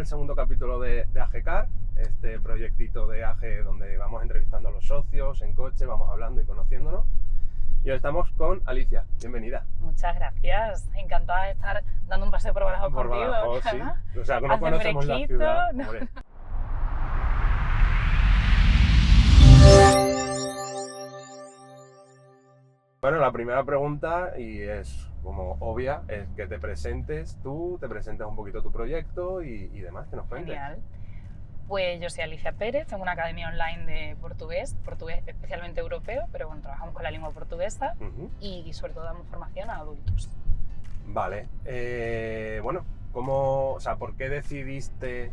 el segundo capítulo de AGCAR, este proyectito de AG donde vamos entrevistando a los socios en coche, vamos hablando y conociéndonos. Y hoy estamos con Alicia, bienvenida. Muchas gracias, encantada de estar dando un paseo por Badajoz Por contigo. Badajoz, sí. O sea, que no Hace conocemos la fresquito, ciudad. ¿no? Hombre. Bueno, la primera pregunta, y es como obvia, es que te presentes tú, te presentes un poquito tu proyecto y demás, que nos cuentes. Genial. Pues yo soy Alicia Pérez, tengo una academia online de portugués especialmente europeo, pero bueno, trabajamos con la lengua portuguesa y sobre todo damos formación a adultos. Vale, bueno, ¿por qué decidiste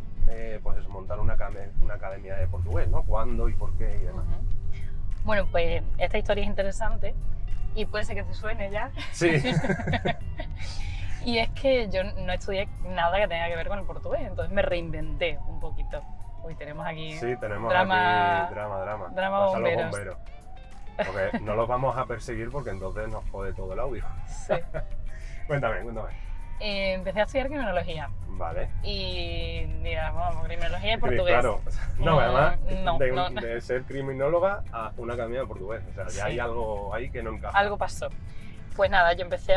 pues eso, montar una academia de portugués, ¿no? ¿Cuándo y por qué y demás? Bueno, pues esta historia es interesante y puede ser que te suene ya. Sí. Y es que yo no estudié nada que tenga que ver con el portugués, entonces me reinventé un poquito. Uy, tenemos aquí Tenemos drama, aquí drama. Drama Pasa bomberos. los bomberos. Porque no los vamos a perseguir porque entonces nos jode todo el audio. Sí. Cuéntame. Empecé a estudiar criminología. Vale. Y mira, vamos, criminología y portugués. Claro. No, además, no. de ser criminóloga a una academia de portugués. O sea, ya Sí. hay algo ahí que no encaja. Algo pasó. Pues nada, yo empecé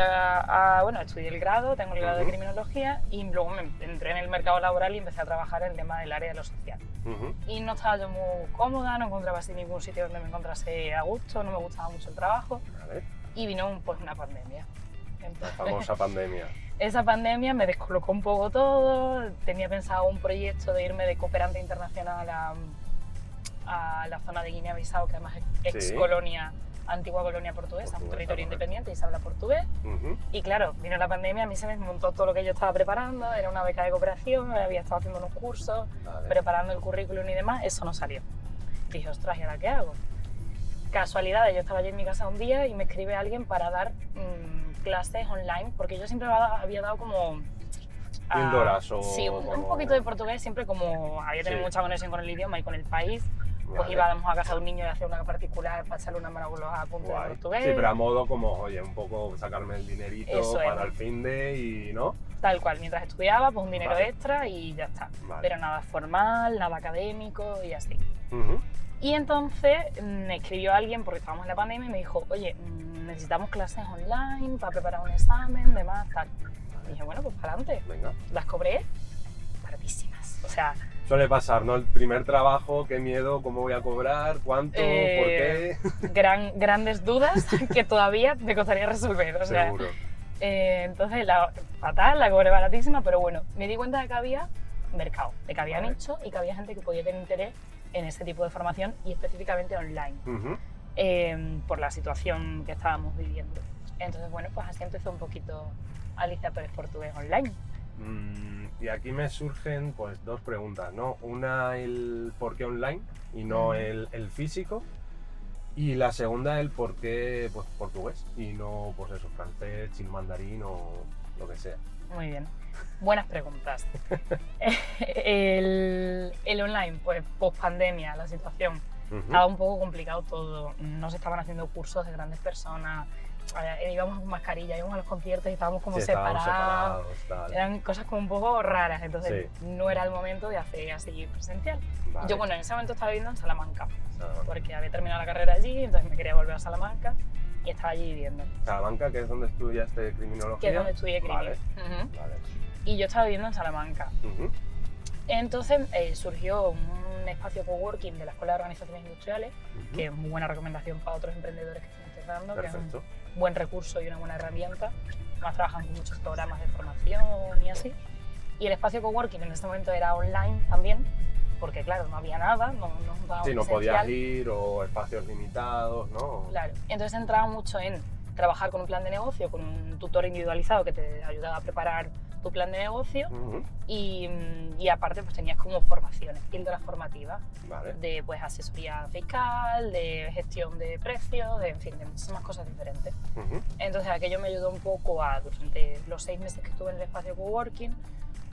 bueno, estudié el grado, tengo el grado de criminología y luego me entré en el mercado laboral y empecé a trabajar en el tema del área de lo social. Y no estaba yo muy cómoda, no encontraba así ningún sitio donde me encontrase a gusto, no me gustaba mucho el trabajo. Vale. Y vino pues una pandemia. Entonces, La famosa pandemia. esa pandemia me descolocó un poco todo, tenía pensado un proyecto de irme de cooperante internacional a la zona de Guinea-Bissau, que además es ex colonia, antigua colonia portuguesa, un territorio independiente y se habla portugués. Y claro, vino la pandemia, a mí se me montó todo lo que yo estaba preparando, era una beca de cooperación, había estado haciendo unos cursos, preparando el currículum y demás, eso no salió. Dije, ostras, ¿y ahora qué hago? Casualidades, yo estaba allí en mi casa un día y me escribe alguien para dar clases online, porque yo siempre había dado como... Píldoras o... Sí, un poquito de portugués, siempre como había tenido mucha conexión con el idioma y con el país, pues íbamos a casa de un niño y hacía una particular para echarle una mano con los apuntes de portugués. Sí, pero a modo como, oye, un poco sacarme el dinerito Eso para el fin de y, ¿no? Tal cual, mientras estudiaba, pues un dinero extra y ya está. Pero nada formal, nada académico y así. Y entonces me escribió alguien, porque estábamos en la pandemia, y me dijo, oye, necesitamos clases online para preparar un examen, demás, tal. Y dije, bueno, pues para adelante. Venga. Las cobré baratísimas. O sea... Suele pasar, ¿no? El primer trabajo, qué miedo, cómo voy a cobrar, cuánto, por qué. Grandes dudas que todavía me costaría resolver. O sea, seguro. Entonces, fatal, la cobré baratísima, pero bueno, me di cuenta de que había mercado, de que había nicho y que había gente que podía tener interés en ese tipo de formación y específicamente online, por la situación que estábamos viviendo. Entonces, bueno, pues así empezó un poquito Alicia Pérez Portugués Online. Y aquí me surgen pues dos preguntas, ¿no? Una, el por qué online y no el físico. Y la segunda, el por qué pues, portugués y no pues eso, francés, chino mandarín o lo que sea. Muy bien. Buenas preguntas. el online, pues post pandemia, la situación, estaba un poco complicado todo. No se estaban haciendo cursos de grandes personas, íbamos con mascarilla, íbamos a los conciertos y estábamos como separados. Eran cosas como un poco raras, entonces no era el momento de hacer así presencial. Vale. Yo, bueno, en ese momento estaba viviendo en Salamanca, porque había terminado la carrera allí, entonces me quería volver a Salamanca y estaba allí viviendo. Salamanca, que es donde estudiaste criminología. Que es donde estudié crimi. Vale. Y yo estaba viviendo en Salamanca. Entonces surgió un espacio coworking de la Escuela de Organizaciones Industriales, que es muy buena recomendación para otros emprendedores que están empezando, que es un buen recurso y una buena herramienta. Además trabajan con muchos programas de formación y así. Y el espacio coworking en ese momento era online también, porque claro, no había nada, no podías ir o espacios limitados, ¿no? Claro, entonces entraba mucho en trabajar con un plan de negocio, con un tutor individualizado que te ayudaba a preparar tu plan de negocio y aparte pues tenías como formaciones, píldoras formativas de pues asesoría fiscal, de gestión de precios, en fin, de muchísimas cosas diferentes. Entonces aquello me ayudó un poco a, durante los 6 meses que estuve en el espacio coworking,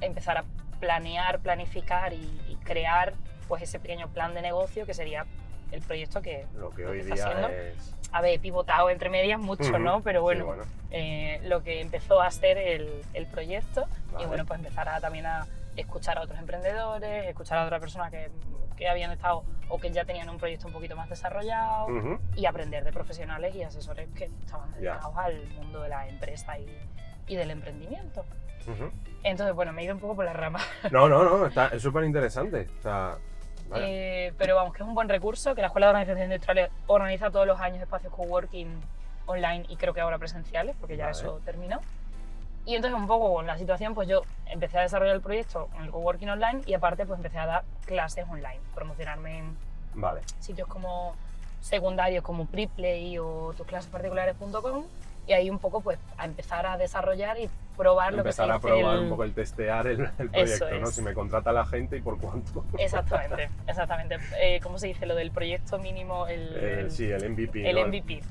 empezar a planear, planificar y crear pues ese pequeño plan de negocio que sería el proyecto que lo que hoy está día haciendo. es... A ver, pivotado entre medias mucho, ¿no? Pero bueno, sí, lo que empezó a ser el proyecto y bueno, pues empezar también a escuchar a otros emprendedores, escuchar a otras personas que habían estado o que ya tenían un proyecto un poquito más desarrollado y aprender de profesionales y asesores que estaban dedicados al mundo de la empresa y del emprendimiento. Entonces, bueno, me he ido un poco por las ramas. No, es súper interesante. O sea, vale. Pero vamos, que es un buen recurso, que la Escuela de Organización Industrial organiza todos los años espacios coworking online y creo que ahora presenciales, porque ya eso terminó. Y entonces un poco con la situación, pues yo empecé a desarrollar el proyecto en el coworking online y aparte pues empecé a dar clases online, promocionarme en sitios como secundarios como Preplay o tusclasesparticulares.com y ahí un poco pues a empezar a desarrollar y probar lo que se dice. Empezar a probar un poco el testear el proyecto, ¿no? Si me contrata la gente y por cuánto. Exactamente. ¿Cómo se dice? Lo del proyecto mínimo, sí, el MVP. El ¿no? MVP.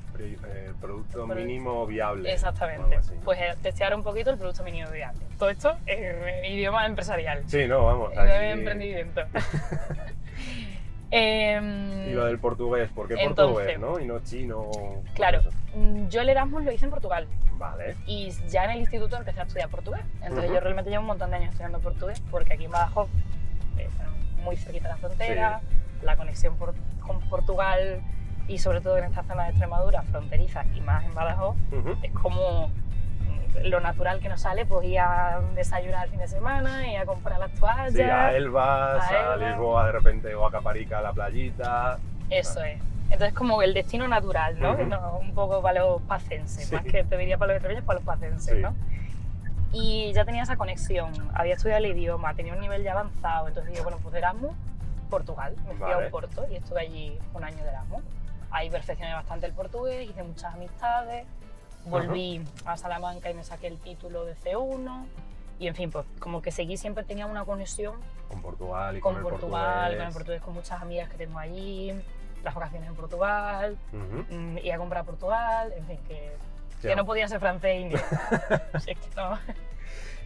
Producto mínimo viable. Exactamente. Pues testear un poquito el producto mínimo viable. Todo esto en idioma empresarial. Sí, no, vamos. De emprendimiento. Y lo del portugués, ¿por qué portugués, no? Y no chino. Claro, yo el Erasmus lo hice en Portugal. Vale. Y ya en el instituto empecé a estudiar portugués. Entonces yo realmente llevo un montón de años estudiando portugués porque aquí en Badajoz, muy cerquita de la frontera, la conexión con Portugal y sobre todo en esta zona de Extremadura, fronteriza y más en Badajoz, es como lo natural que nos sale, pues ir a desayunar el fin de semana y a comprar las toallas. Sí, a Elvas, a Lisboa de repente o a Caparica, a la playita. Eso es. Entonces como el destino natural, ¿no? No, un poco para los pacenses, más que te diría para los extremeños, para los pacenses, ¿no? Y ya tenía esa conexión, había estudiado el idioma, tenía un nivel ya avanzado, entonces dije, bueno, pues Erasmus, Portugal, me fui a Oporto y estuve allí un año de Erasmus. Ahí perfeccioné bastante el portugués, hice muchas amistades. Volví a Salamanca y me saqué el título de C1 y en fin, pues como que seguí, siempre tenía una conexión con Portugal y con el portugués, con muchas amigas que tengo allí, las vacaciones en Portugal, ir a comprar a Portugal, en fin, que no podía ser francés y inglés. Así que no.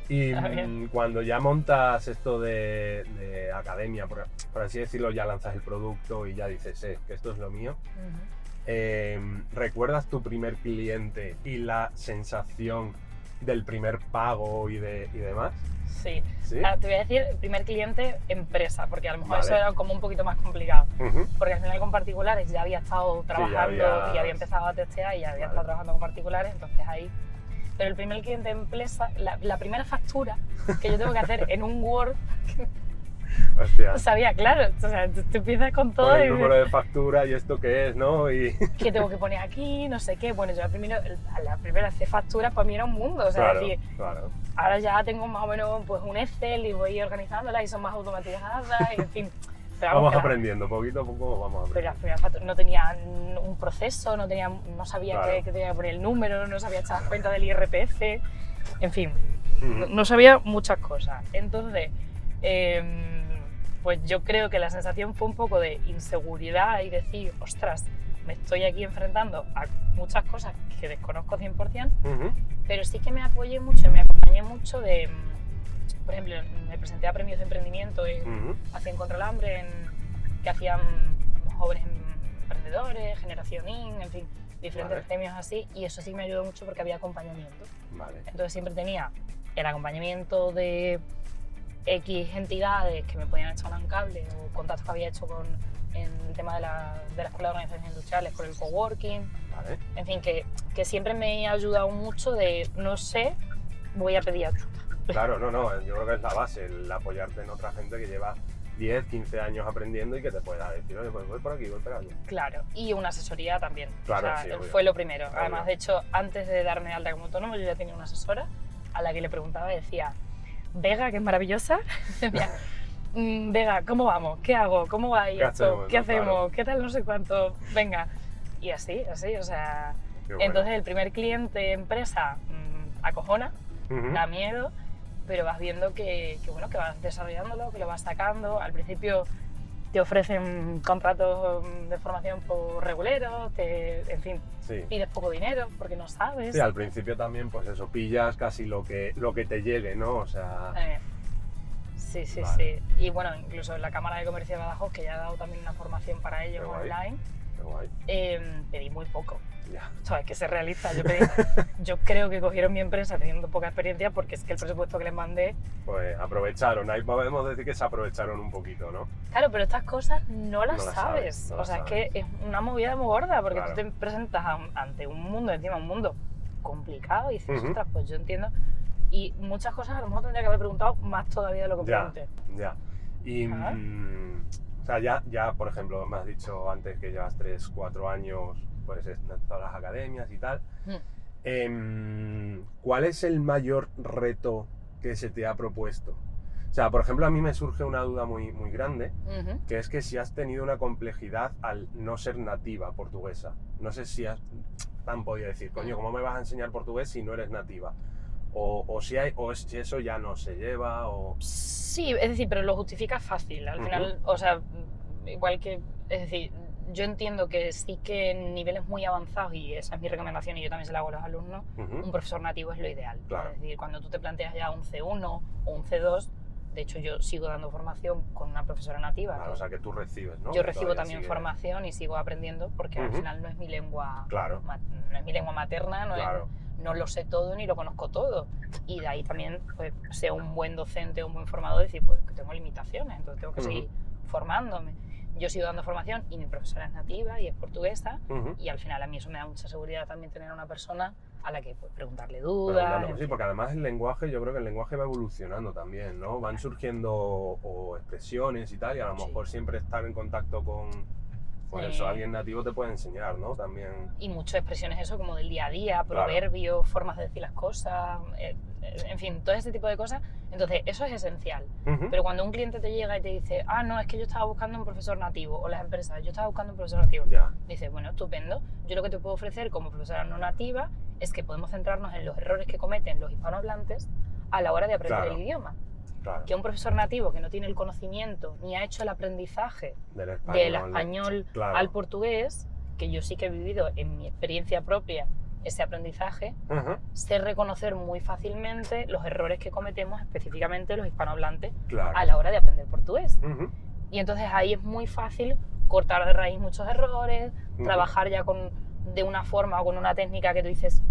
Y cuando ya montas esto de academia, por así decirlo, ya lanzas el producto y ya dices, que esto es lo mío. ¿Recuerdas tu primer cliente y la sensación del primer pago y demás? Sí. Ahora, te voy a decir el primer cliente empresa, porque a lo mejor eso era como un poquito más complicado. Porque al final con particulares ya había estado trabajando y había empezado a testear y ya había estado trabajando con particulares, entonces ahí. Pero el primer cliente empresa, la primera factura que yo tengo que hacer en un Word. Hostia. Sabía, claro, o sea, tú empiezas con todo. Con el número de factura y esto qué es, ¿no? Y... ¿Qué tengo que poner aquí? No sé qué. Bueno, yo la primera hacer facturas para mí era un mundo, o sea, ahora ya tengo más o menos pues un Excel y voy organizándolas y son más automatizadas y en fin. Pero vamos aprendiendo, poquito a poco vamos aprendiendo. Pero las primeras facturas no tenía un proceso, no sabía que tenía que poner el número, no sabía echar cuenta del IRPF, en fin, no sabía muchas cosas. Entonces, pues yo creo que la sensación fue un poco de inseguridad y decir, ostras, me estoy aquí enfrentando a muchas cosas que desconozco 100%, pero sí que me apoyé mucho, me acompañé mucho de, por ejemplo, me presenté a premios de emprendimiento hacia Contra el Hambre, que hacían jóvenes emprendedores, Generación IN, en fin, diferentes premios así, y eso sí me ayudó mucho porque había acompañamiento. Entonces siempre tenía el acompañamiento de X entidades que me podían echar un cable o contactos que había hecho en el tema de la Escuela de Organizaciones Industriales por el coworking, en fin, que siempre me ha ayudado mucho de, no sé, voy a pedir ayuda. Claro, yo creo que es la base, el apoyarte en otra gente que lleva 10, 15 años aprendiendo y que te pueda decir, oye, pues voy por aquí, voy por allí. Claro, y una asesoría también. Claro, o sea, fue lo primero. Además, de hecho, antes de darme de alta como autónomo, yo ya tenía una asesora a la que le preguntaba y decía, Vega, que es maravillosa, decía, Vega, ¿cómo vamos? ¿Qué hago? ¿Cómo va esto? ¿Qué hacemos? Claro. ¿Qué tal? No sé cuánto. Venga. Y así, o sea... Bueno. Entonces, el primer cliente empresa acojona, da miedo, pero vas viendo que vas desarrollándolo, que lo vas sacando. Al principio te ofrecen contratos de formación por reguleros, en fin, pides poco dinero porque no sabes. Sí, al principio también, pues eso, pillas casi lo que te llegue, ¿no? O sea... Sí. Y bueno, incluso en la Cámara de Comercio de Badajoz, que ya ha dado también una formación para ellos online, Qué guay. Pedí muy poco. Ya. O sea, hay que ser realista. Yo creo que cogieron mi empresa teniendo poca experiencia porque es que el presupuesto que les mandé... Pues aprovecharon, ahí podemos decir que se aprovecharon un poquito, ¿no? Claro, pero estas cosas no las sabes. No o las sea, sabes. es que es una movida muy gorda porque Claro. tú te presentas ante un mundo, encima un mundo complicado y dices, Ujú. ostras, pues yo entiendo. Y muchas cosas a lo mejor tendría que haber preguntado más todavía de lo que Ya, pregunté. ya. Y, Ajá. o sea, ya, por ejemplo, me has dicho antes que llevas 3, 4 años pues, en todas las academias y tal. ¿Cuál es el mayor reto que se te ha propuesto? O sea, por ejemplo, a mí me surge una duda muy, muy grande, Ujú. que es que si has tenido una complejidad al no ser nativa portuguesa. No sé si han podido decir, coño, ¿cómo me vas a enseñar portugués si no eres nativa? O si eso ya no se lleva, o... Sí, es decir, pero lo justificas fácil. Al Ujú. final, o sea, igual que, es decir, yo entiendo que sí que en niveles muy avanzados, y esa es mi recomendación y yo también se la hago a los alumnos, Ujú. un profesor nativo es lo ideal. Claro. Es decir, cuando tú te planteas ya un C1 o un C2, de hecho yo sigo dando formación con una profesora nativa. Claro, o sea, que tú recibes, ¿no? Yo Que recibo todavía también sigue- formación y sigo aprendiendo porque al Ujú. final no es mi lengua, Claro. no es mi lengua materna, Claro. no lo sé todo ni lo conozco todo. Y de ahí también, pues, sea un buen docente o un buen formador, decir, pues que tengo limitaciones, entonces tengo que Ujú. seguir formándome. Yo sigo dando formación y mi profesora es nativa y es portuguesa, Ujú. y al final a mí eso me da mucha seguridad también tener una persona a la que pues, preguntarle Pero, dudas. sí, porque además el lenguaje, yo creo que el lenguaje va evolucionando también, ¿no? Van surgiendo o expresiones y tal, y a lo Sí. mejor siempre estar en contacto con, pues eso, alguien nativo te puede enseñar, ¿no? También. Y muchas expresiones eso como del día a día, Claro. proverbios, formas de decir las cosas, en fin, todo ese tipo de cosas. Entonces, eso es esencial. Ujú. Pero cuando un cliente te llega y te dice, ah, no, es que yo estaba buscando un profesor nativo, o las empresas, yo estaba buscando un profesor nativo, Ya, dices, bueno, estupendo, yo lo que te puedo ofrecer como profesora no nativa es que podemos centrarnos en los errores que cometen los hispanohablantes a la hora de aprender Claro. el idioma. claro. Que un profesor nativo que no tiene el conocimiento ni ha hecho el aprendizaje Del del español claro. al portugués, que yo sí que he vivido en mi experiencia propia ese aprendizaje, Ujú. sé reconocer muy fácilmente los errores que cometemos específicamente los hispanohablantes Claro. a la hora de aprender portugués. Ujú. Y entonces ahí es muy fácil cortar de raíz muchos errores, Ujú. trabajar ya de una forma o con una técnica que tú dices,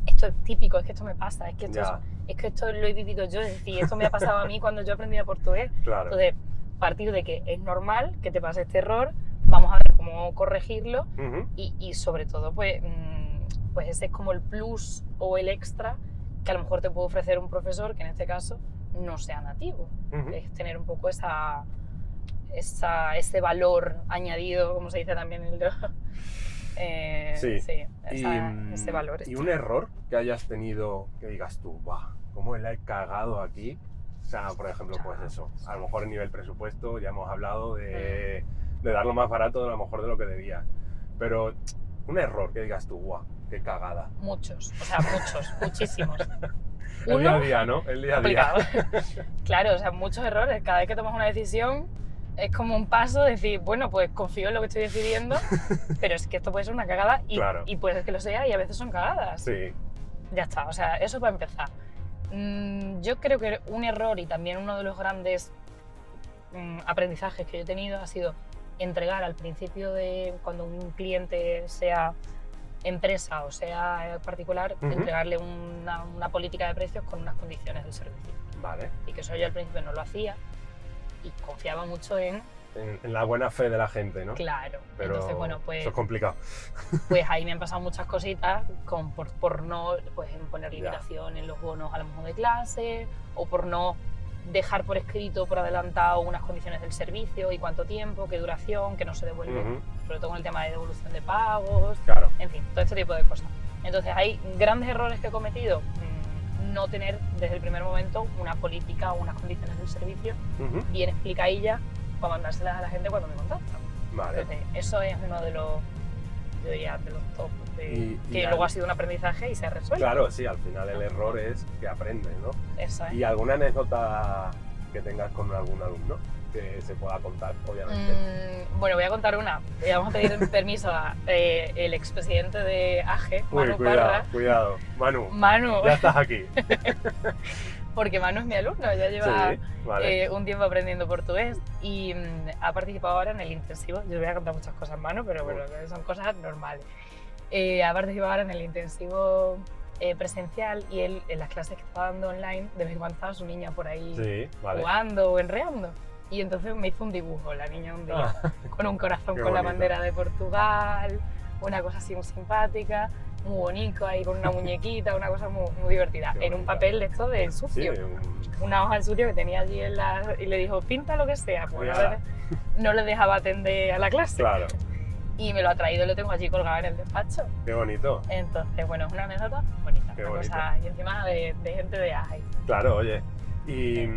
esto es típico, es que esto me pasa, es que Ya. esto lo he vivido yo, es decir, esto me ha pasado a mí cuando yo aprendí portugués. Claro. Entonces, partir de que es normal que te pase este error, vamos a ver cómo corregirlo Ujú. y sobre todo, pues ese es como el plus o el extra que a lo mejor te puede ofrecer un profesor que en este caso no sea nativo. Ujú. Es tener un poco ese valor añadido, como se dice también en Sí. ese valor. Y un error que hayas tenido que digas tú, ¡buah! ¿Cómo la he cagado aquí? O sea, por ejemplo, pues eso, a lo mejor a nivel presupuesto ya hemos hablado de darlo más barato de a lo mejor de lo que debía. Pero un error que digas tú, ¡buah! ¡Qué cagada! Muchos, o sea, muchos, muchísimos. El día a día, ¿no? El día a día. Complicado. Claro, o sea, muchos errores. Cada vez que tomas una decisión es como un paso de decir, bueno, pues confío en lo que estoy decidiendo, pero es que esto puede ser una cagada Claro. y puede ser que lo sea y a veces son cagadas. Sí. Ya está, o sea, eso para empezar. Yo creo que un error y también uno de los grandes aprendizajes que yo he tenido ha sido entregar al principio de cuando un cliente sea empresa o sea particular, Ujú. entregarle una política de precios con unas condiciones del servicio. Vale. Y que eso yo al principio no lo hacía y confiaba mucho en, En la buena fe de la gente, ¿no? claro. Pero Entonces, bueno, pues, eso es complicado. pues ahí me han pasado muchas cositas por no pues, en poner Ya. limitación en los bonos a lo mejor de clase o por no dejar por escrito, por adelantado, unas condiciones del servicio y cuánto tiempo, qué duración, que no se devuelve, Ujú. sobre todo con el tema de devolución de pagos, Claro. en fin, todo este tipo de cosas. Entonces hay grandes errores que he cometido, no tener desde el primer momento una política o unas condiciones del servicio Ujú. bien explicadillas para mandárselas a la gente cuando me contacta. Vale. Entonces, eso es uno de los, yo diría, de los top, Y que al- luego ha sido un aprendizaje y se ha resuelto. Claro, sí, al final el error es que aprendes, ¿no? Eso es. ¿Y alguna anécdota que tengas con algún alumno que se pueda contar, obviamente? Bueno, voy a contar una. Le vamos a pedir permiso a el expresidente de AGE, Uy, Manu Parra. cuidado. Manu, Manu, ya estás aquí. porque Manu es mi alumno, ya lleva Sí, vale. un tiempo aprendiendo portugués y ha participado ahora en el intensivo. Yo voy a contar muchas cosas, Manu, pero bueno, son cosas normales. Ha participado ahora en el intensivo presencial y él en las clases que estaba dando online, de vez en cuando estaba su niña por ahí Sí, vale. jugando o enreando. Y entonces me hizo un dibujo, la niña un día, con un corazón Qué con la bonito. bandera de Portugal, una cosa así muy simpática, muy bonito, ahí con una muñequita, una cosa muy, muy divertida. Qué En un bonita. papel de esto de Sí, sucio, una hoja de sucio que tenía allí y le dijo, pinta lo que sea, pues no le dejaba atender a la clase. claro, Y me lo ha traído y lo tengo allí colgado en el despacho. qué bonito. Entonces, bueno, es una anécdota bonita, Qué una bonito. cosa, y encima de gente de AIS. Claro, oye. Y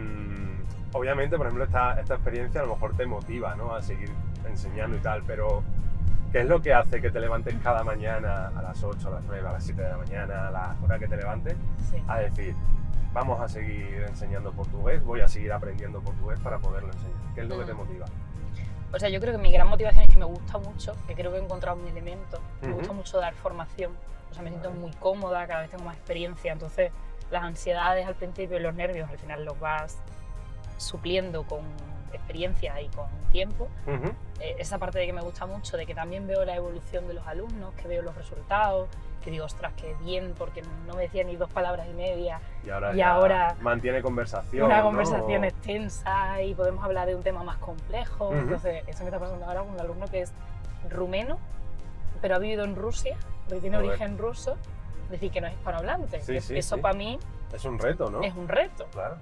obviamente, por ejemplo, esta experiencia a lo mejor te motiva, ¿no? A seguir enseñando y tal, pero ¿qué es lo que hace que te levantes cada mañana a las 8, a las 9, a las 7 de la mañana, a la hora que te levantes, Sí. a decir, vamos a seguir enseñando portugués, voy a seguir aprendiendo portugués para poderlo enseñar? ¿Qué es lo que te motiva? O sea, yo creo que mi gran motivación es que me gusta mucho, que creo que he encontrado mi elemento. Me gusta mucho dar formación, o sea, me siento muy cómoda, cada vez tengo más experiencia, entonces las ansiedades al principio y los nervios al final los vas supliendo con experiencia y con tiempo. Esa parte de que me gusta mucho, de que también veo la evolución de los alumnos, que veo los resultados, que digo, ostras, qué bien, porque no me decía ni 2 palabras y media. Y ahora, Y ahora mantiene conversación, una ¿no? conversación extensa y podemos hablar de un tema más complejo. Ujú. Entonces, eso me está pasando ahora con un alumno que es rumeno, pero ha vivido en Rusia, porque tiene Joder. origen ruso, es decir, que no es hispanohablante. Sí, sí, Eso sí. para mí Es un reto, ¿no? es un reto. Claro.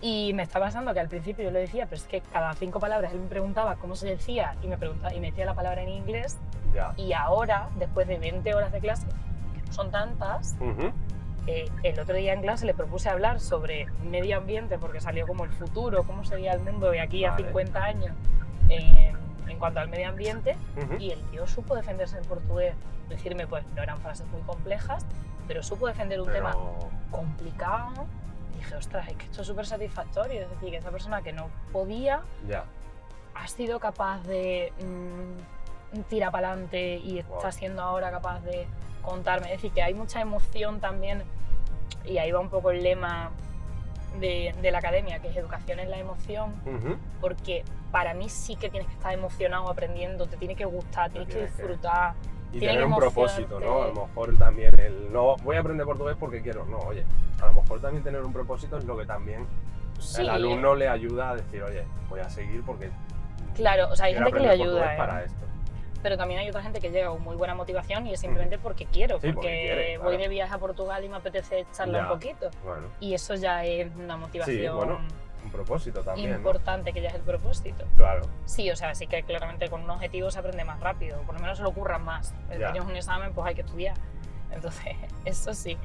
Y me está pasando que al principio yo le decía, pero es que cada 5 palabras él me preguntaba cómo se decía y me decía la palabra en inglés. Ya. Y ahora, después de 20 horas de clase, que no son tantas, el otro día en clase le propuse hablar sobre medio ambiente, porque salió como el futuro, cómo sería el mundo de aquí a Vale. 50 años en cuanto al medio ambiente. Y el tío supo defenderse en portugués, decirme, pues no eran frases muy complejas, pero supo defender un tema complicado. Y dije, ostras, es que esto es súper satisfactorio, es decir, que esa persona que no podía Ya. ha sido capaz de tirar para adelante y Wow. está siendo ahora capaz de contarme. Es decir, que hay mucha emoción también, y ahí va un poco el lema de la academia, que es educación en la emoción, porque para mí sí que tienes que estar emocionado aprendiendo, te tiene que gustar, tienes que disfrutar. Y Tiene tener que un propósito, emocionarte. ¿no? A lo mejor también no voy a aprender portugués porque quiero, no, oye, a lo mejor también tener un propósito es lo que también Sí, el alumno le ayuda a decir, oye, voy a seguir porque claro, o sea, hay quiero gente que le aprender ayuda, portugués para esto. pero también hay otra gente que llega con muy buena motivación y es simplemente porque quiero, Sí, porque porque quiere, voy claro. de viaje a Portugal y me apetece echarla Ya. un poquito. Bueno, Y eso ya es una sí, motivación bueno, un propósito también, ¿no? importante, que ya es el propósito. Claro, Sí, o sea, sí que claramente con un objetivo se aprende más rápido, por lo menos se lo ocurran más. Si Ya. tienes un examen, pues hay que estudiar. Entonces, eso sí.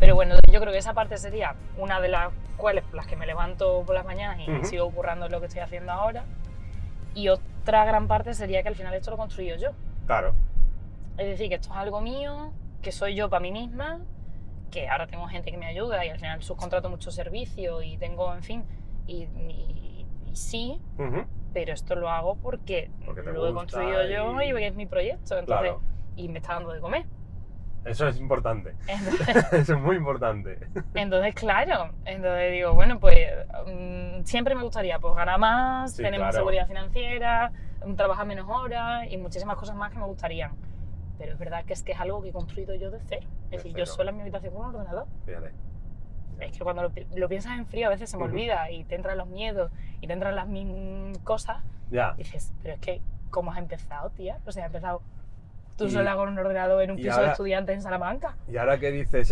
Pero bueno, yo creo que esa parte sería una de las cuales las que me levanto por las mañanas y Ujú. sigo currando lo que estoy haciendo ahora. Y otra gran parte sería que al final esto lo construyo yo. claro. Es decir, que esto es algo mío, que soy yo para mí misma, que ahora tengo gente que me ayuda y al final subcontrato mucho servicio y tengo, en fin, y sí, pero esto lo hago porque Porque te lo he gusta construido yo y- y porque es mi proyecto, entonces, Claro. y me está dando de comer. Eso es importante. Entonces, Eso es muy importante. claro, entonces digo, bueno, pues siempre me gustaría pues, ganar más, Sí, tener más claro. seguridad financiera, trabajar menos horas y muchísimas cosas más que me gustarían. Pero es verdad que es algo que he construido yo de cero. De Es decir, cero. yo sola en mi habitación con un ordenador. Fíjate. Es que cuando lo piensas en frío a veces se me Ujú. olvida y te entran los miedos y te entran las cosas. Ya. Y dices, pero es que, ¿cómo has empezado, tía? O sea, has empezado tú Y- sola con un ordenador en un y piso ahora- de estudiantes en Salamanca. Y ahora que dices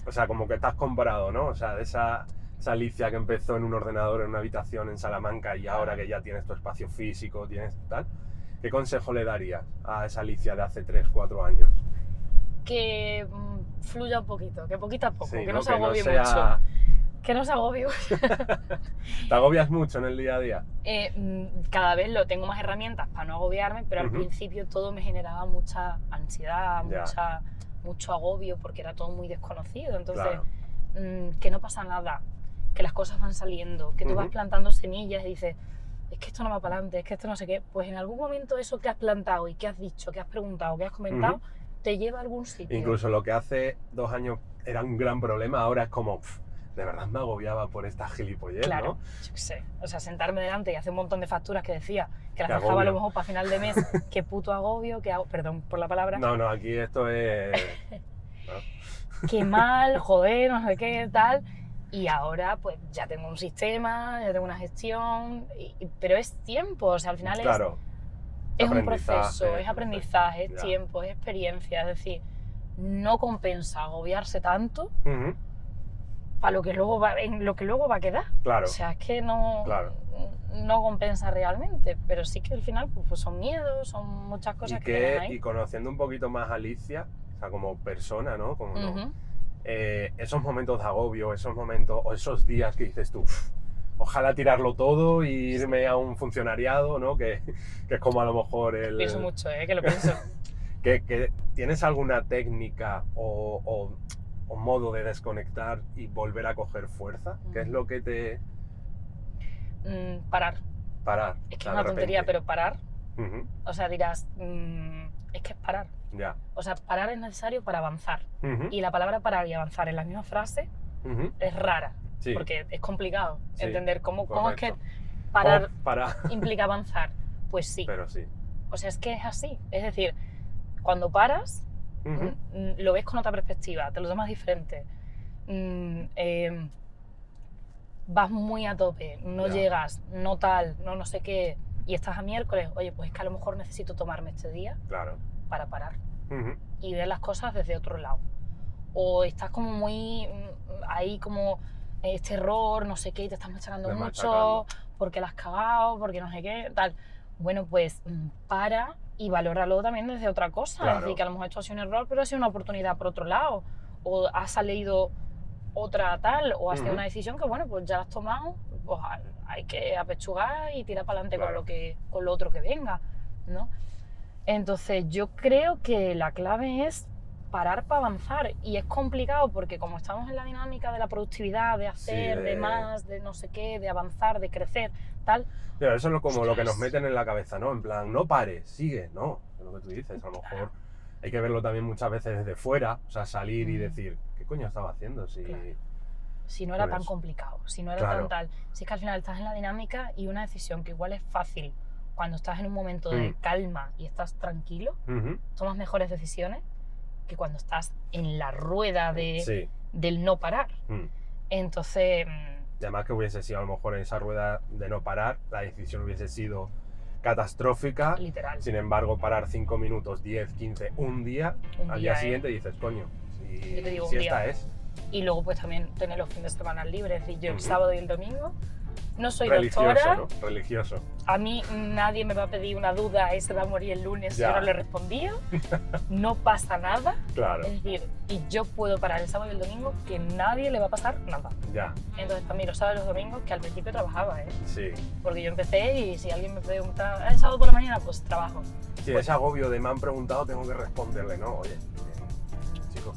o sea, como que estás comparado, ¿no? O sea, de esa Alicia que empezó en un ordenador en una habitación en Salamanca y ahora que ya tienes tu espacio físico, tienes tal, ¿qué consejo le darías a esa Alicia de hace 3, 4 años? Que fluya un poquito, que poquito a poco, Sí, que ¿no? no se Que no agobie sea- mucho. Que no se agobie mucho. ¿Te agobias mucho en el día a día? Cada vez tengo más herramientas para no agobiarme, pero al Ujú. principio todo me generaba mucha ansiedad, Ya. mucho agobio, porque era todo muy desconocido. Entonces, Claro. que no pasa nada, que las cosas van saliendo, que tú vas Ujú. plantando semillas y dices, es que esto no va para adelante, es que esto no sé qué. Pues en algún momento eso que has plantado y que has dicho, que has preguntado, que has comentado, te lleva a algún sitio. Incluso lo que hace 2 años era un gran problema, ahora es como, de verdad me agobiaba por esta gilipollez, Claro, ¿no? yo qué sé. O sea, sentarme delante y hacer un montón de facturas que decía que las Qué dejaba a lo agobio. mejor para final de mes. Qué puto agobio, perdón por la palabra. No, no, aquí esto es... Qué mal, joder, no sé qué, tal. Y ahora pues ya tengo un sistema, ya tengo una gestión, pero es tiempo, o sea, al final Claro, es un aprendizaje, proceso, es aprendizaje, es ya. tiempo, es experiencia, es decir, no compensa agobiarse tanto Ujú, para lo que luego en lo que luego va a quedar. claro, O sea, es que no, claro. no compensa realmente, pero sí que al final pues son miedos, son muchas cosas que tienes ahí. Y conociendo un poquito más a Alicia, o sea, como persona, ¿no? Como, Ujú. esos momentos de agobio, esos momentos, o esos días que dices tú, "Uf, ojalá tirarlo todo y irme a un funcionariado, ¿no? Que es como a lo mejor el... Pienso mucho, que lo pienso. que ¿Tienes alguna técnica o modo de desconectar y volver a coger fuerza? ¿Qué es lo que te... Parar. parar? Es que O sea, es una de tontería, repente. pero parar, Ujú, o sea, dirás, es que es parar. ya. O sea, parar es necesario para avanzar. Ujú, Y la palabra parar y avanzar en la misma frase ujú, es rara, sí, porque es complicado Sí, entender cómo es que correcto. parar Para... implica avanzar. Pues sí, Pero sí. o sea, es que es así. Es decir, cuando paras, Ujú, lo ves con otra perspectiva, te lo tomas diferente. Vas muy a tope, no Ya. llegas, no tal, no sé qué, y estás a miércoles, oye, pues es que a lo mejor necesito tomarme este día Claro. para parar Ujú, y ver las cosas desde otro lado. O estás como muy ahí como este error, no sé qué, y te estás machacando machacando. mucho, porque la has cagado, porque no sé qué, tal. Bueno, pues para y valóralo también desde otra cosa. Claro. Es decir, que a lo mejor esto ha sido un error, pero ha sido una oportunidad por otro lado. O has salido otra tal, o has tenido Ujú. una decisión que, bueno, pues ya la has tomado, pues hay que apechugar y tirar para adelante Claro. con lo otro que venga, ¿no? Entonces yo creo que la clave es parar para avanzar, y es complicado porque como estamos en la dinámica de la productividad, de hacer, de más, de no sé qué, de avanzar, de crecer, tal. Pero eso es como lo que nos Ostras. meten en la cabeza, ¿no? En plan, no pares, sigue, no, es lo que tú dices, a lo mejor hay que verlo también muchas veces desde fuera, o sea, salir y decir, ¿qué coño estaba haciendo? Si... Claro. Si no era Por tan eso. complicado, si no era Claro. tan tal. Si es que al final estás en la dinámica y una decisión que igual es fácil cuando estás en un momento de calma y estás tranquilo, Ujú, tomas mejores decisiones que cuando estás en la rueda sí. del no parar. Mm. Entonces, Y además que hubiese sido a lo mejor en esa rueda de no parar, la decisión hubiese sido catastrófica. literal. Sin embargo, parar 5 minutos, 10, 15, un día, Un al día, día siguiente dices, coño, Yo te digo, si un esta día. es Y luego pues también tener los fines de semana libres. Es decir, yo el Ujú. sábado y el domingo no soy religioso, doctora. ¿no? Religioso. A mí nadie me va a pedir una duda, se va a morir el lunes si Ya. yo no le respondía. No pasa nada. Claro, Es decir, y yo puedo parar el sábado y el domingo que nadie le va a pasar nada. ya, Entonces para mí los sábados y los domingos, que al principio trabajaba, sí. porque yo empecé y si alguien me pregunta, ¿el sábado por la mañana? Pues trabajo. Si ese agobio de me han preguntado, tengo que responderle, ¿no? Oye, chico,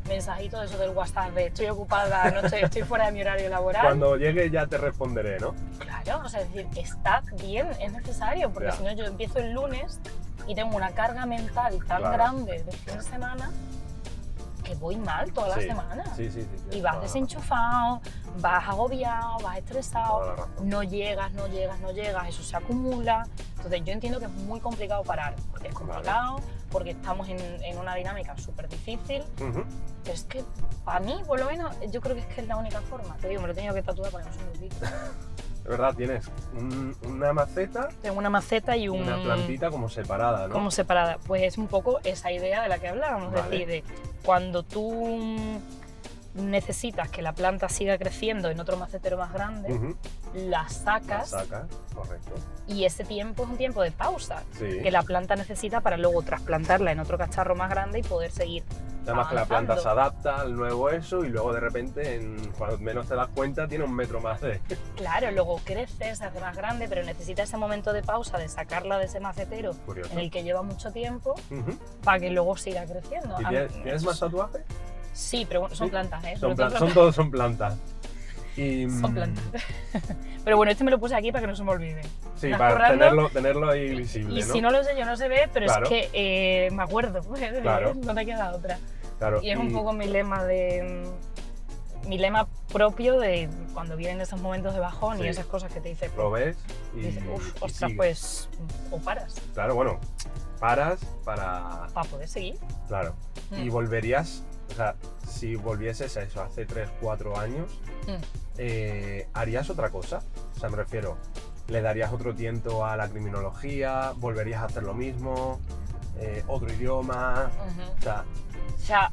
Mensajito de eso del WhatsApp de estoy ocupada, no estoy fuera de mi horario laboral. cuando llegue ya te responderé, ¿no? Claro, o sea, es decir, está bien, es necesario, porque Ya. si no yo empiezo el lunes y tengo una carga mental tan Claro. grande de fin de semana que voy mal toda la Sí. semana. Sí, sí, sí. Y tienes vas toda la desenchufado, vas agobiado, vas toda estresado, la razón. no llegas, eso se acumula. Entonces yo entiendo que es muy complicado parar, porque es complicado, porque estamos en una dinámica súper difícil, Ujú. pero es que para mí, por lo menos, yo creo que es la única forma. Te digo, me lo he tenido que tatuar para que no se me olvide. De verdad, tienes una maceta, Tengo una maceta y una plantita como separada, ¿no? como separada. Pues es un poco esa idea de la que hablábamos, Vale. es decir, de cuando tú necesitas que la planta siga creciendo en otro macetero más grande, Ujú. la La sacas sacas, correcto. y ese tiempo es un tiempo de pausa Sí. que la planta necesita para luego trasplantarla en otro cacharro más grande y poder seguir. Además que la planta avanzando. se adapta al nuevo eso y luego de repente, cuando menos te das cuenta, tiene un metro más de... Claro, luego crece, se hace más grande, pero necesita ese momento de pausa, de sacarla de ese macetero Curioso. en el que lleva mucho tiempo Ujú. para que luego siga creciendo. ¿Y A mí- tienes más tatuajes? Sí, pero bueno, son ¿Sí? plantas, ¿eh? Son, Sobre todo todos son plantas. Y, son plantas. Pero bueno, este me lo puse aquí para que no se me olvide. Sí, ¿Estás para currando? tenerlo ahí visible, Y ¿no? si no lo sé, yo no se ve, pero Claro. es que me acuerdo, Claro. no te queda otra. Claro, Y es un poco mi lema de mi lema propio de cuando vienen esos momentos de bajón Sí. y esas cosas que te dices, Lo ves y, dices, y ostras, sigues. pues, o paras Claro, bueno, paras para... para poder seguir. Claro. Y volverías, o sea, si volvieses a eso hace 3, 4 años, ¿harías otra cosa? O sea, me refiero, ¿le darías otro tiento a la criminología? ¿Volverías a hacer lo mismo? ¿Otro idioma? O sea, O sea,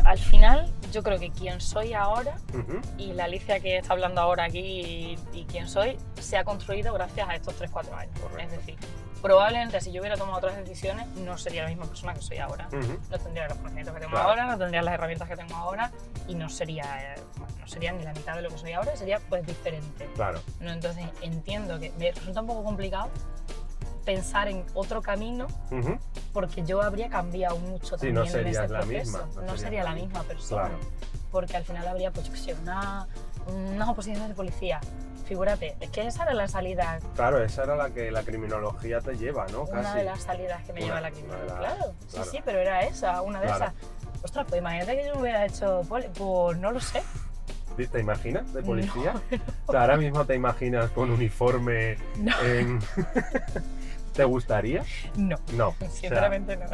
al final, yo creo que quien soy ahora ujú, y la Alicia que está hablando ahora aquí y quien soy, se ha construido gracias a estos 3-4 años. Correcto. Es decir, probablemente si yo hubiera tomado otras decisiones, no sería la misma persona que soy ahora. ujú, No tendría los conocimientos que tengo Claro. ahora, no tendría las herramientas que tengo ahora y no sería ni la mitad de lo que soy ahora, sería pues diferente. claro. ¿No? Entonces entiendo que me resulta un poco complicado pensar en otro camino Ujú, porque yo habría cambiado mucho Sí, también no en serías ese la proceso. misma, no No serías sería la la misma persona. Claro. Porque al final habría, pues yo qué sé, unas oposiciones de policía. Figúrate, es que esa era la salida, Claro, esa era la que la criminología te lleva, ¿no? una Casi. de las salidas que me Una- lleva a la una de criminología. las- Claro, claro. sí, pero era esa, una de Claro. esas. Ostras, pues imagínate que yo me hubiera hecho pues no lo sé. ¿Te imaginas de policía? No. O sea, ahora mismo te imaginas con uniforme No. en... ¿Te gustaría? No, No. O sea, sinceramente no.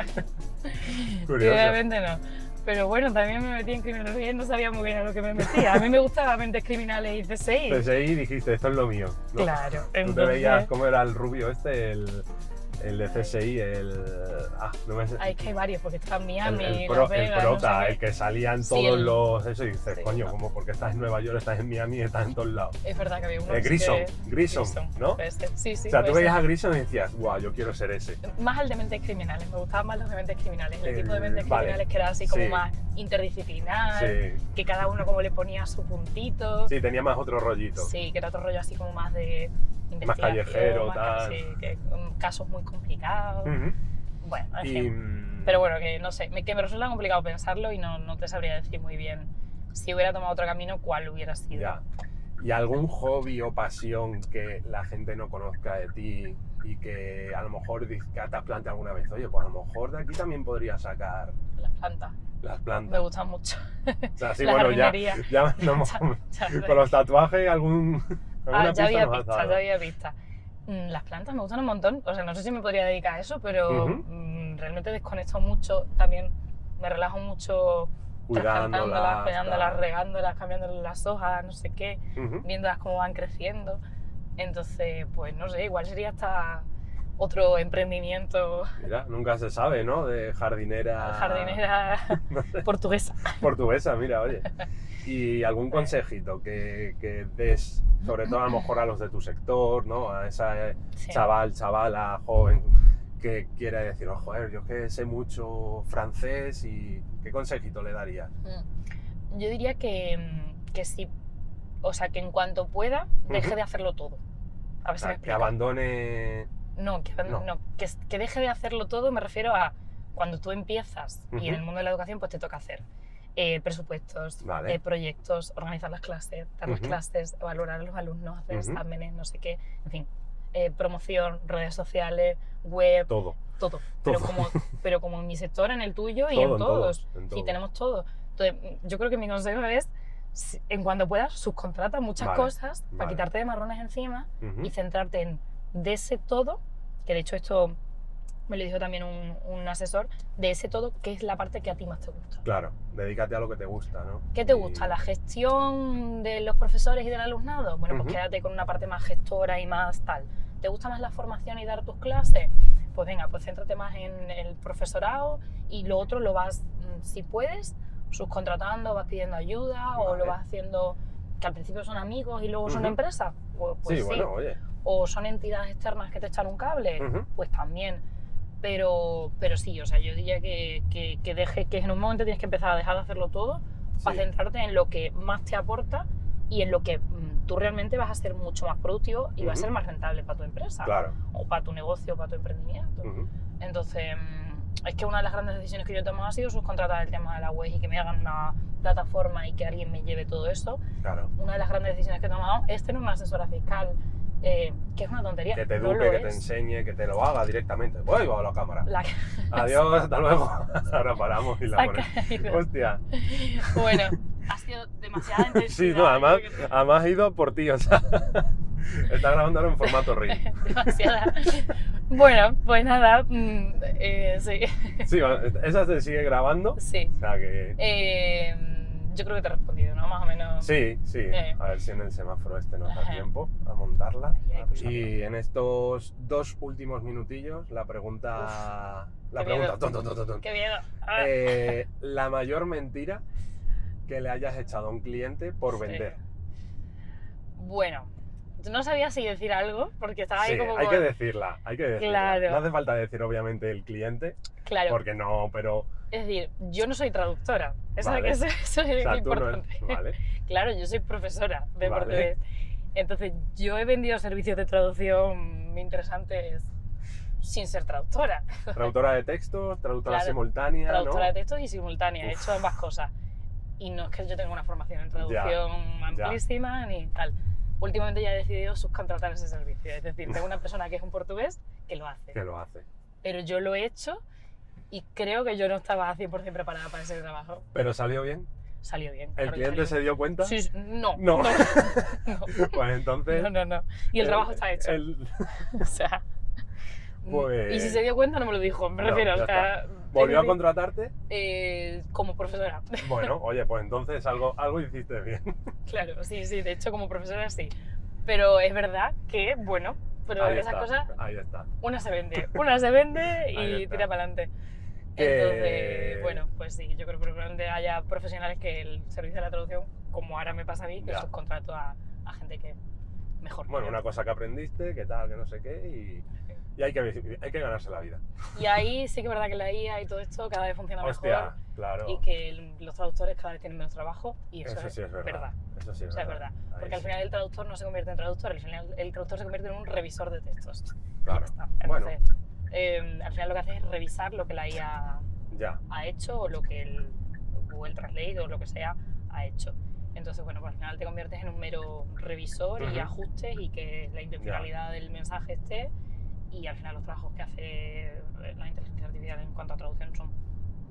curioso. Sinceramente no. Pero bueno, también me metí en criminología y no sabía muy bien a lo que me metía. A mí me gustaban mentes criminales y CSI. Desde ahí dijiste, esto es lo mío, ¿no? Claro, Tú te entonces... veías cómo era el rubio este, el de CSI, no me sé. Ay, es que hay varios, porque está en Miami, el Las Vegas, el no prota, sé qué. el que salía en Sí, todos el- los... Eso, y dices, sí, coño, no. como porque estás en Nueva York, estás en Miami, estás en todos lados. Es verdad que había uno que Grissom, ¿no? puede ser. Sí, sí, O sea, tú puede veías ser. a Grissom y decías, guau, yo quiero ser ese. Más el de mentes criminales, me gustaban más los de mentes criminales. El tipo de mentes Vale. criminales que era así como Sí. más interdisciplinar, Sí, que cada uno como le ponía su puntito. sí, tenía más otro rollito. Sí, que era otro rollo así como más de investigación. callejero, más tal. Sí, que, casos muy complicados. Ujú. Bueno, en Y, fin. Pero bueno, que no sé, que me resulta complicado pensarlo y no te sabría decir muy bien si hubiera tomado otro camino, cuál hubiera sido. ya. ¿Y algún hobby o pasión que la gente no conozca de ti y que a lo mejor que te has planteado alguna vez? Oye, pues a lo mejor de aquí también podría sacar Las plantas, las me plantas. gustan mucho. O sea, sí, la bueno, ya jardinería. no hemos- Ya- con los tatuajes alguna ya pista había nos has pistas, dado. ya había pistas. Las plantas me gustan un montón, o sea, no sé si me podría dedicar a eso, pero Ujú. realmente desconecto mucho, también me relajo mucho Cuidándolas, trasplantándolas, cuidándolas, tal. regándolas, cambiándoles las hojas, no sé qué, Ujú. viéndolas cómo van creciendo. Entonces, pues no sé, igual sería hasta otro emprendimiento, Mira, nunca se sabe, ¿no? De jardinera, jardinera portuguesa. portuguesa, mira, oye. ¿Y algún consejito que des, sobre todo a lo mejor a los de tu sector, ¿no? A esa Sí. chavala, joven, que quiere decir, oh, joder, yo que sé mucho francés y ¿qué consejito le darías? Yo diría que sí, o sea, que en cuanto pueda, deje Ujú. de hacerlo todo. A ver O si sea, me que explico. abandone... No, No. que deje de hacerlo todo, me refiero a cuando tú empiezas y en Ujú. el mundo de la educación pues te toca hacer presupuestos, Vale. proyectos, organizar las clases, dar las Ujú. clases, evaluar a los alumnos, hacer Ujú. exámenes, no sé qué, en fin, promoción, redes sociales, web, Todo. todo. Todo. Pero como en mi sector, en el tuyo y Todo, en en todos. todos, en Y todos. tenemos todo. Entonces, yo creo que mi consejo es, en cuanto puedas, subcontrata muchas Vale, cosas para vale. quitarte de marrones encima Ujú. y centrarte en de ese todo, que de hecho esto me lo dijo también un asesor, de ese todo, ¿qué es la parte que a ti más te gusta? Claro, dedícate a lo que te gusta, ¿no? ¿Qué te Y- gusta? ¿La gestión de los profesores y del alumnado? Bueno, pues Ujú. quédate con una parte más gestora y más tal. ¿Te gusta más la formación y dar tus clases? Pues venga, pues céntrate más en el profesorado y lo otro lo vas, si puedes, subcontratando, vas pidiendo ayuda o Vale. lo vas haciendo, que al principio son amigos y luego son Ujú. empresas. Pues Sí, bueno, oye. O son entidades externas que te echan un cable, Ujú. pues también. Pero sí, o sea, yo diría que deje, que en un momento tienes que empezar a dejar de hacerlo todo para Sí. centrarte en lo que más te aporta y en lo que tú realmente vas a ser mucho más productivo y va a Ujú. ser más rentable para tu empresa Claro. o para tu negocio o para tu emprendimiento. Ujú. Entonces, es que una de las grandes decisiones que yo he tomado ha sido subcontratar el tema de la web y que me hagan una plataforma y que alguien me lleve todo eso. Claro. Una de las grandes decisiones que he tomado es tener una asesora fiscal, que es una tontería. Que te no eduque, lo que te es. enseñe, que te lo haga directamente. Voy a la cámara. La que- Adiós, hasta luego. Ahora paramos y la se ha ponemos. caído. Hostia. Bueno, ha sido tenido demasiada intensidad. Sí, no, además he ido por ti, o sea, está grabando ahora en formato reel. Demasiada. Bueno, pues nada, sí. Sí, esa se sigue grabando. Sí. O sea que... yo creo que te he respondido, ¿no? Más o menos. Sí. A ver si en el semáforo este nos da tiempo a montarla. Y en estos 2 últimos minutillos, la pregunta... Qué miedo. ¡Qué miedo! La mayor mentira que le hayas echado a un cliente por vender. Bueno, no sabía si decir algo, porque estaba ahí como... hay que decirla. Claro. No hace falta decir, obviamente, el cliente, Claro. porque no, pero... Es decir, yo no soy traductora, eso Vale. es importante. No es... Vale. Claro, yo soy profesora de Vale. portugués. Entonces, yo he vendido servicios de traducción interesantes sin ser traductora. Traductora de textos, traductora Claro, simultánea, traductora ¿no? de textos y simultánea, he hecho ambas cosas. Y no es que yo tenga una formación en traducción amplísima ni tal. Últimamente ya he decidido subcontratar ese servicio. Es decir, tengo una persona que es un portugués que lo hace. Que lo hace. Pero yo lo he hecho y creo que yo no estaba 100% preparada para ese trabajo. ¿Pero salió bien? Salió bien. ¿El claro que cliente salió se dio cuenta? bien. Sí, no. No. No. Pues entonces... No. Y el trabajo está hecho. O sea... Pues... Y si se dio cuenta no me lo dijo, me No, refiero. ya O sea, está. ¿Volvió a contratarte? como profesora. Bueno, oye, pues entonces algo hiciste bien. Claro, sí, de hecho como profesora sí. Pero es verdad que, bueno, pero Ahí esas está, cosas, ahí está. una se vende Ahí y está. tira para adelante. Entonces, bueno, pues sí, yo creo que probablemente haya profesionales que el servicio de la traducción, como ahora me pasa a mí, que Ya. subcontrato a gente que mejor. que Bueno, yo. una cosa que aprendiste, que tal, que no sé qué, y hay que ganarse la vida. Y ahí sí que es verdad que la IA y todo esto cada vez funciona Hostia, mejor claro. y que los traductores cada vez tienen menos trabajo y eso sí es verdad. Eso sí es O sea, es verdad. verdad. Ahí Porque al sí. final el traductor no se convierte en traductor, al final el traductor se convierte en un revisor de textos. Claro. Ya está. Bueno. Entonces, al final lo que hace es revisar lo que la IA Ya. ha hecho o lo que el Google Translate o lo que sea ha hecho. Entonces, bueno, pues al final te conviertes en un mero revisor y Ujú. ajustes y que la intencionalidad del mensaje esté, y al final los trabajos que hace la inteligencia artificial en cuanto a traducción son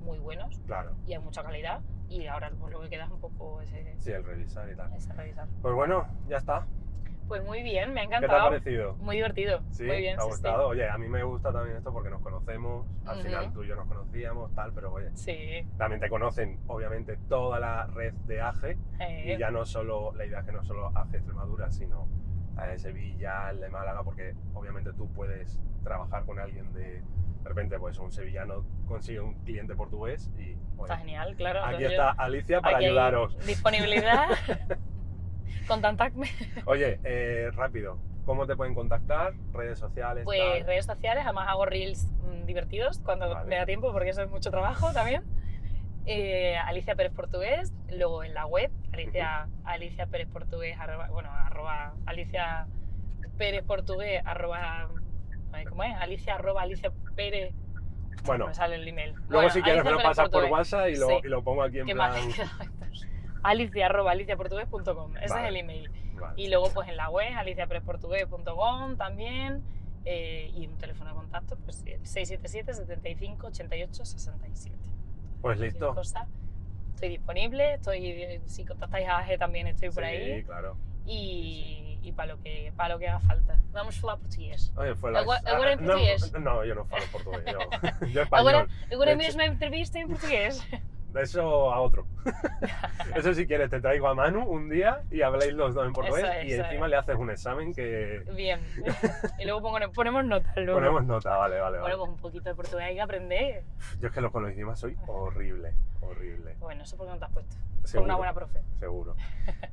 muy buenos Claro. y hay mucha calidad, y ahora pues lo que queda es un poco ese Sí, el revisar y tal. revisar. Pues bueno, ya está. Pues muy bien, me ha ¿Qué te ha encantado. parecido? Muy divertido. ¿Sí? Muy bien, ¿Te ha sí, gustado? Oye, a mí me gusta también esto porque nos conocemos. Al Ujú. final tú y yo nos conocíamos, tal, pero oye, Sí. también te conocen, obviamente, toda la red de AGE. Y ya no solo, la idea es que no solo AGE Extremadura, sino la de Sevilla, el de Málaga, porque obviamente tú puedes trabajar con alguien de repente, pues un sevillano consigue un cliente portugués y oye, Está genial, claro. aquí Entonces está Alicia para aquí hay ayudaros. disponibilidad. Contactadme. Oye, rápido, ¿cómo te pueden contactar? Redes sociales, Pues tal. redes sociales, además hago reels divertidos cuando Vale. me da tiempo, porque eso es mucho trabajo también. Alicia Pérez Portugués, luego en la web, Alicia Pérez Portugués, arroba Alicia Pérez Portugués, ¿cómo es? Alicia Pérez. Bueno, Me sale el email. luego Bueno, si quieres me lo Alicia Pérez pasas por Portugués. WhatsApp y Sí. lo pongo aquí en ¿Qué plan... más me queda? Alicia@aliciaportugués.com, ese Vale. es el email. Vale. Y luego pues en la web, aliciaperesportugués.com también, y un teléfono de contacto, pues 677 75 88 67. Pues Cualquier listo. cosa, estoy disponible, si contactáis a AGE también estoy por Sí, ahí, claro. y para lo que haga falta. Vamos a falar portugués. Oye, fue Agora em portugués? No, yo no falo portugués, yo español. Agora De hecho- mesmo a entrevista en portugués. De eso a otro. Eso si quieres, te traigo a Manu un día y habléis los dos en portugués y Eso encima es. le haces un examen que Bien. Y luego ponemos notas. Luego. ponemos nota, vale. Bueno, pues un poquito de portugués hay que aprender. Yo es que con los idiomas soy horrible. Bueno, eso porque no te has puesto. Seguro. Con una buena profe. Seguro.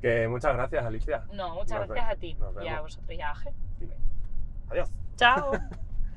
Que muchas gracias, Alicia. No, muchas Nos gracias ve- a ti nos y a vemos. vosotros y a AGE. Adiós. Chao.